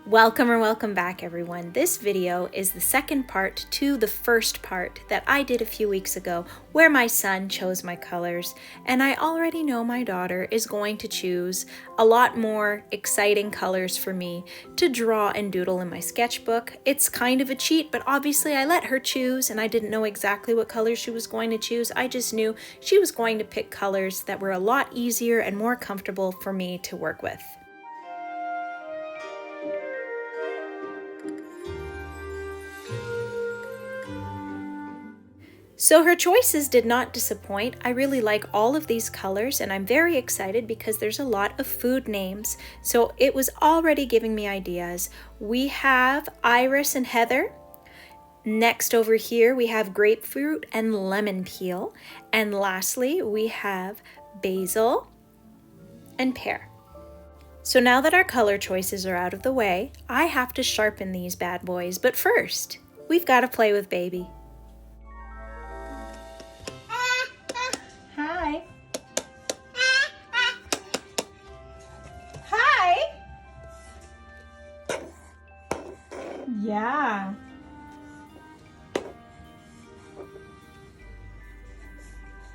Welcome back everyone. This video is the second part to the first part that I did a few weeks ago where my son chose my colors, and I already know my daughter is going to choose a lot more exciting colors for me to draw and doodle in my sketchbook. It's kind of a cheat, but obviously I let her choose and I didn't know exactly what colors she was going to choose. I just knew she was going to pick colors that were a lot easier and more comfortable for me to work with. So her choices did not disappoint. I really like all of these colors and I'm very excited because there's a lot of food names. So it was already giving me ideas. We have Iris and Heather. Next over here we have grapefruit and lemon peel. And lastly we have basil and pear. So now that our color choices are out of the way, I have to sharpen these bad boys. But first, we've got to play with baby. Hi. Hi. Yeah.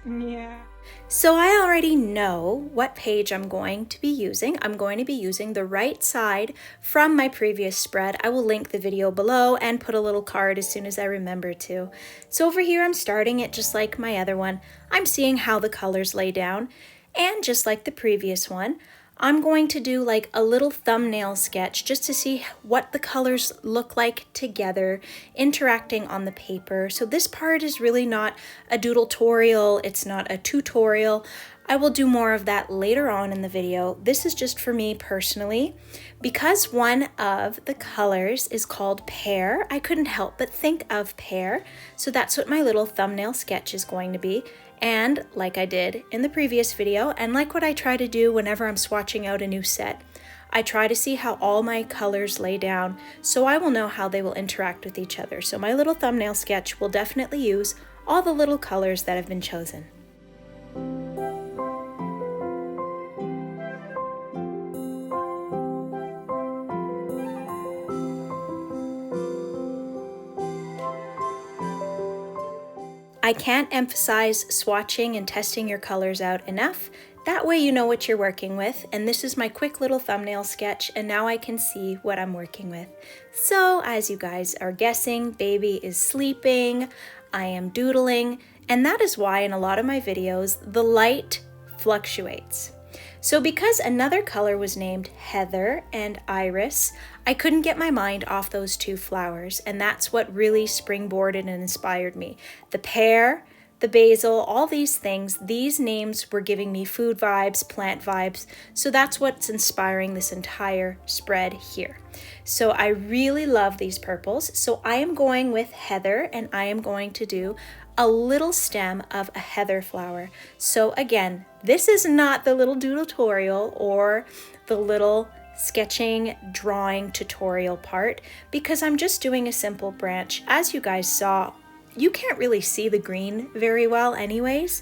Yeah. So I already know what page I'm going to be using. I'm going to be using the right side from my previous spread. I will link the video below and put a little card as soon as I remember to. So over here I'm starting it just like my other one. I'm seeing how the colors lay down, and just like the previous one, I'm going to do like a little thumbnail sketch just to see what the colors look like together, interacting on the paper. So this part is really not a doodletorial, it's not a tutorial. I will do more of that later on in the video. This is just for me personally. Because one of the colors is called pear, I couldn't help but think of pear. So that's what my little thumbnail sketch is going to be. And like I did in the previous video, and like what I try to do whenever I'm swatching out a new set, I try to see how all my colors lay down so I will know how they will interact with each other. So my little thumbnail sketch will definitely use all the little colors that have been chosen. I can't emphasize swatching and testing your colors out enough. That way you know what you're working with, and this is my quick little thumbnail sketch, and now I can see what I'm working with. So as you guys are guessing, baby is sleeping, I am doodling, and that is why in a lot of my videos the light fluctuates. So because another color was named Heather and Iris, I couldn't get my mind off those two flowers, and that's what really springboarded and inspired me. The pear, the basil, all these things, these names were giving me food vibes, plant vibes, so that's what's inspiring this entire spread here. So I really love these purples, so I am going with Heather, and I am going to do a little stem of a heather flower. So again, this is not the little doodletorial or the little sketching drawing tutorial part, because I'm just doing a simple branch. As you guys saw, you can't really see the green very well anyways.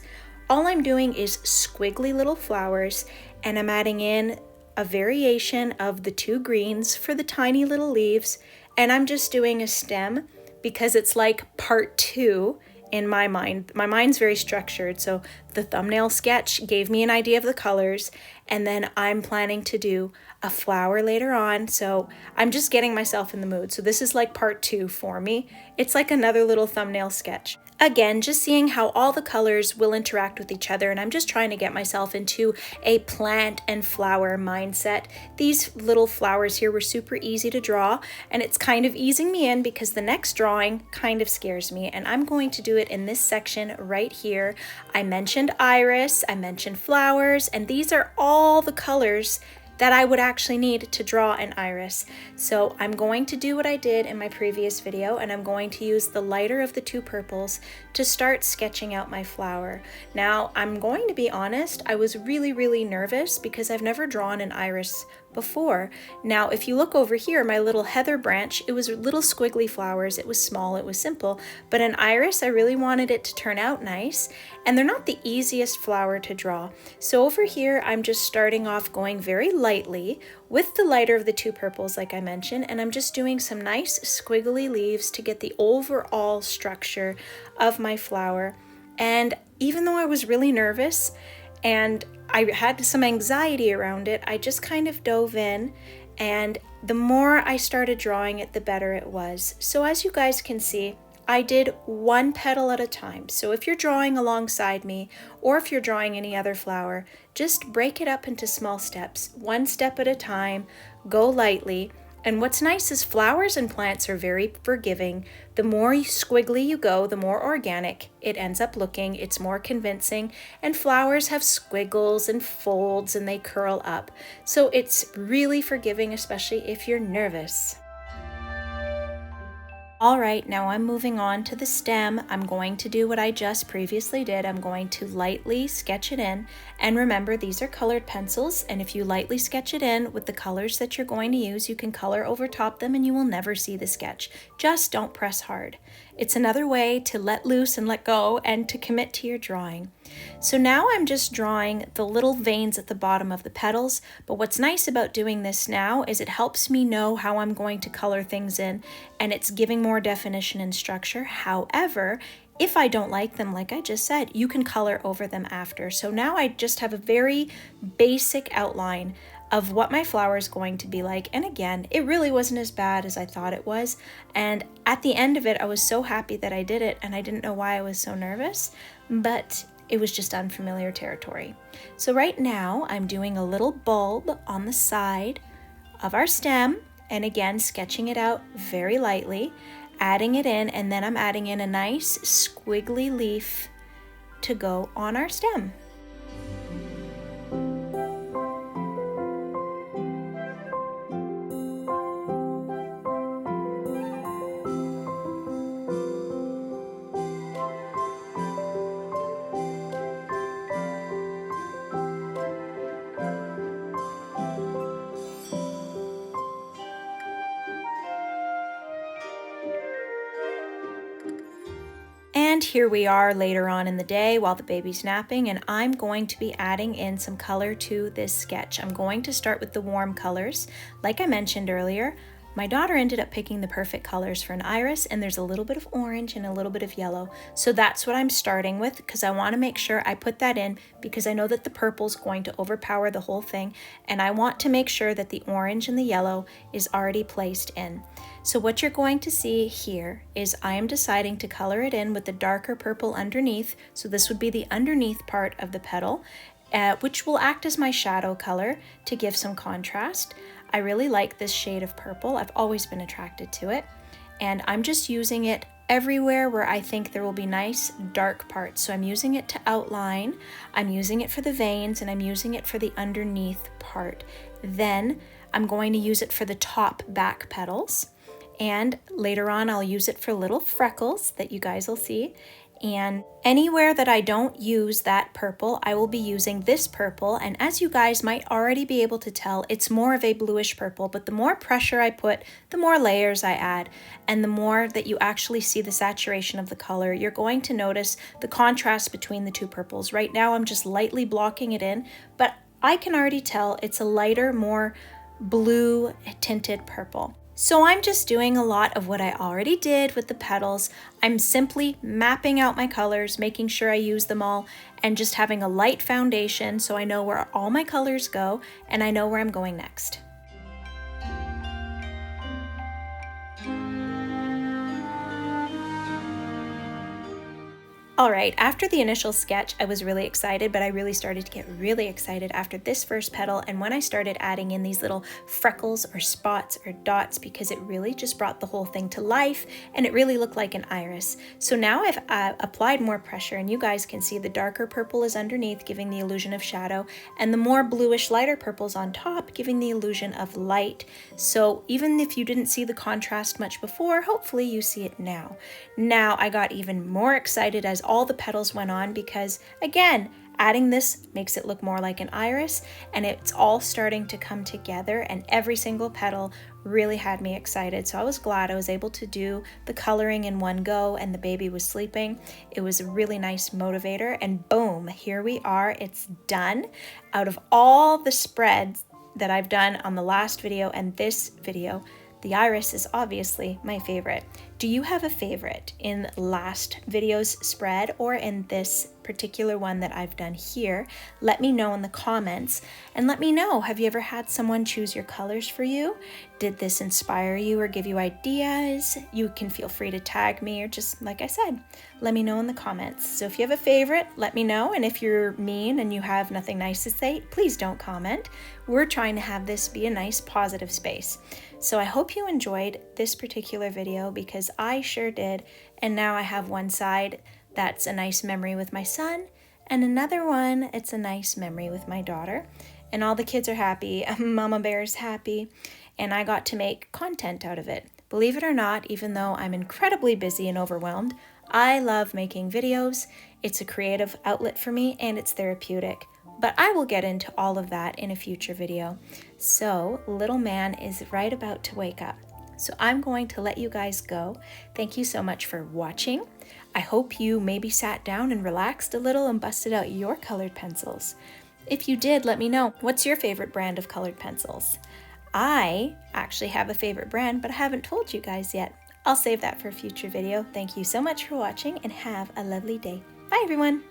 All I'm doing is squiggly little flowers, and I'm adding in a variation of the two greens for the tiny little leaves, and I'm just doing a stem because it's like part two in my mind. My mind's very structured, so the thumbnail sketch gave me an idea of the colors, and then I'm planning to do a flower later on, so I'm just getting myself in the mood. So this is like part two for me. It's like another little thumbnail sketch. Again, just seeing how all the colors will interact with each other, and I'm just trying to get myself into a plant and flower mindset. These little flowers here were super easy to draw, and it's kind of easing me in because the next drawing kind of scares me, and I'm going to do it in this section right here. I mentioned iris, I mentioned flowers, and these are all the colors that I would actually need to draw an iris. So I'm going to do what I did in my previous video, and I'm going to use the lighter of the two purples to start sketching out my flower. Now, I'm going to be honest, I was really nervous because I've never drawn an iris before. Now, if you look over here, my little heather branch, it was little squiggly flowers. It was small, it was simple, but an iris, I really wanted it to turn out nice, and they're not the easiest flower to draw. So over here, I'm just starting off going very light lightly with the lighter of the two purples like I mentioned, and I'm just doing some nice squiggly leaves to get the overall structure of my flower. And even though I was really nervous and I had some anxiety around it, I just kind of dove in, and the more I started drawing it, the better it was. So as you guys can see, I did one petal at a time. So if you're drawing alongside me, or if you're drawing any other flower, just break it up into small steps, one step at a time, go lightly. And what's nice is flowers and plants are very forgiving. The more squiggly you go, the more organic it ends up looking. It's more convincing. And flowers have squiggles and folds and they curl up. So it's really forgiving, especially if you're nervous. All right, now I'm moving on to the stem. I'm going to do what I just previously did. I'm going to lightly sketch it in. And remember, these are colored pencils. And if you lightly sketch it in with the colors that you're going to use, you can color over top them and you will never see the sketch. Just don't press hard. It's another way to let loose and let go and to commit to your drawing. So now I'm just drawing the little veins at the bottom of the petals, but what's nice about doing this now is it helps me know how I'm going to color things in, and it's giving more definition and structure. However, if I don't like them, like I just said, you can color over them after. So now I just have a very basic outline of what my flower is going to be like. And again, it really wasn't as bad as I thought it was. And at the end of it, I was so happy that I did it, and I didn't know why I was so nervous, but it was just unfamiliar territory. So right now I'm doing a little bulb on the side of our stem, and again, sketching it out very lightly, adding it in, and then I'm adding in a nice squiggly leaf to go on our stem. And here we are later on in the day while the baby's napping, and I'm going to be adding in some color to this sketch. I'm going to start with the warm colors. Like I mentioned earlier, my daughter ended up picking the perfect colors for an iris, and there's a little bit of orange and a little bit of yellow. So that's what I'm starting with, because I want to make sure I put that in, because I know that the purple's going to overpower the whole thing, and I want to make sure that the orange and the yellow is already placed in. So what you're going to see here is I am deciding to color it in with the darker purple underneath. So this would be the underneath part of the petal, which will act as my shadow color to give some contrast. I really like this shade of purple. I've always been attracted to it. And I'm just using it everywhere where I think there will be nice dark parts. So I'm using it to outline, I'm using it for the veins, and I'm using it for the underneath part. Then I'm going to use it for the top back petals. And later on, I'll use it for little freckles that you guys will see. And anywhere that I don't use that purple, I will be using this purple. And as you guys might already be able to tell, it's more of a bluish purple, but the more pressure I put, the more layers I add, and the more that you actually see the saturation of the color, you're going to notice the contrast between the two purples. Right now, I'm just lightly blocking it in, but I can already tell it's a lighter, more blue tinted purple. So I'm just doing a lot of what I already did with the petals. I'm simply mapping out my colors, making sure I use them all, and just having a light foundation so I know where all my colors go and I know where I'm going next. All right, after the initial sketch, I was really excited, but I really started to get really excited after this first petal, and when I started adding in these little freckles or spots or dots, because it really just brought the whole thing to life, and it really looked like an iris. So now I've applied more pressure, and you guys can see the darker purple is underneath, giving the illusion of shadow, and the more bluish lighter purple's on top, giving the illusion of light. So even if you didn't see the contrast much before, hopefully you see it now. Now I got even more excited as all the petals went on, because again, adding this makes it look more like an iris, and it's all starting to come together, and every single petal really had me excited. So I was glad I was able to do the coloring in one go, and the baby was sleeping. It was a really nice motivator, and boom, here we are, it's done. Out of all the spreads that I've done on the last video and this video, the iris is obviously my favorite. Do you have a favorite in last video's spread or in this particular one that I've done here? Let me know in the comments, and let me know, have you ever had someone choose your colors for you? Did this inspire you or give you ideas? You can feel free to tag me, or just like I said, let me know in the comments. So if you have a favorite, let me know, and if you're mean and you have nothing nice to say, please don't comment. We're trying to have this be a nice positive space. So I hope you enjoyed this particular video, because I sure did, and now I have one side that's a nice memory with my son, and another one, it's a nice memory with my daughter, and all the kids are happy, Mama Bear's happy, and I got to make content out of it. Believe it or not, even though I'm incredibly busy and overwhelmed, I love making videos. It's a creative outlet for me, and it's therapeutic. But I will get into all of that in a future video. So, little man is right about to wake up. So I'm going to let you guys go. Thank you so much for watching. I hope you maybe sat down and relaxed a little and busted out your colored pencils. If you did, let me know. What's your favorite brand of colored pencils? I actually have a favorite brand, but I haven't told you guys yet. I'll save that for a future video. Thank you so much for watching, and have a lovely day. Bye everyone.